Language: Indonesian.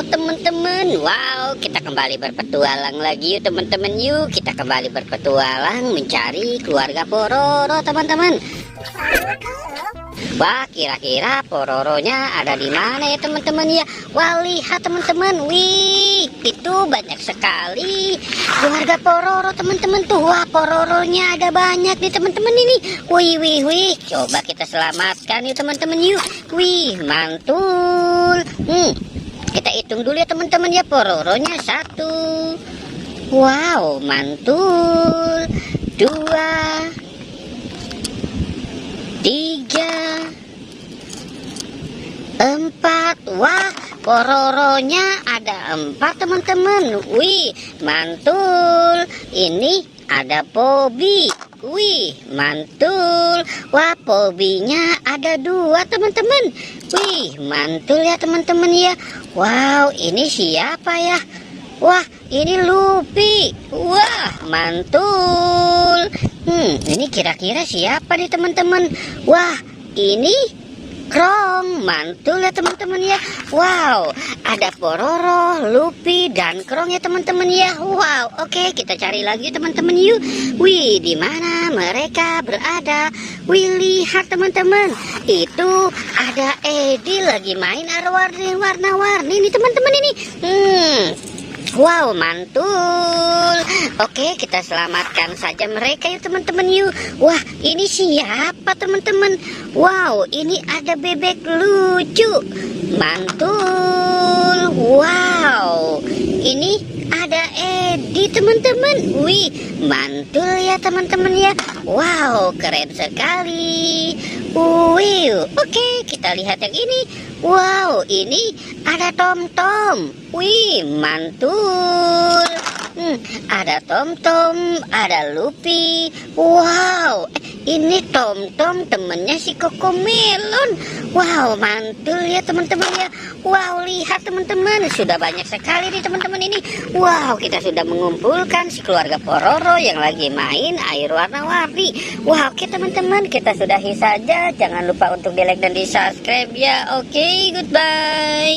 Halo teman-teman, wow, kita kembali berpetualang lagi yuk teman-teman. Yuk kita kembali berpetualang mencari keluarga Pororo teman-teman. Wah, kira-kira Pororonya ada di mana ya teman-teman ya? Wah, lihat teman-teman, wih, itu banyak sekali keluarga Pororo teman-teman tuh. Wah, Pororonya ada banyak nih teman-teman ini. Wih, wih, wih, coba kita selamatkan yuk teman-teman yuk. Wih, mantul. Kita hitung dulu ya teman-teman ya, Pororonya 1. Wow, mantul. 2, 3, 4. Wah, Pororonya ada 4 teman-teman. Wih, mantul. Ini ada Pobi. Wih, mantul. Wah, Pobinya ada 2 teman-teman. Wih, mantul ya teman-teman ya. Wow, ini siapa ya? Wah, ini Luffy. Wah, mantul. Ini kira-kira siapa nih teman-teman? Wah, ini Krong. Mantul ya teman-teman ya. Wow, ada Pororo, Luffy, dan Krong ya teman-teman ya. Wow, oke, kita cari lagi teman-teman yuk. Wih, di mana mereka berada? Wih, lihat teman-teman, itu ada Eddie lagi main warna-warni nih teman-teman ini. Wow, mantul. Oke, kita selamatkan saja mereka ya teman-teman yuk. Wah, ini siapa teman-teman? Wow, ini ada bebek lucu. Mantul. Wow, ini ada Eddie teman-teman. Wih, mantul ya teman-teman ya. Wow, keren sekali. Wih, oke, kita lihat yang ini. Wow, ini ada Tom-Tom. Wih, mantul. Ada Tom-Tom, ada Luffy. Wow, ini Tom-Tom temennya si Cocomelon. Wow, mantul ya teman-teman ya. Wow, lihat teman-teman, sudah banyak sekali nih teman-teman ini. Wow, kita sudah mengumpulkan si keluarga Pororo yang lagi main air warna-warni. Wow, oke teman-teman, kita sudahi saja. Jangan lupa untuk di like dan di subscribe ya. Oke, goodbye.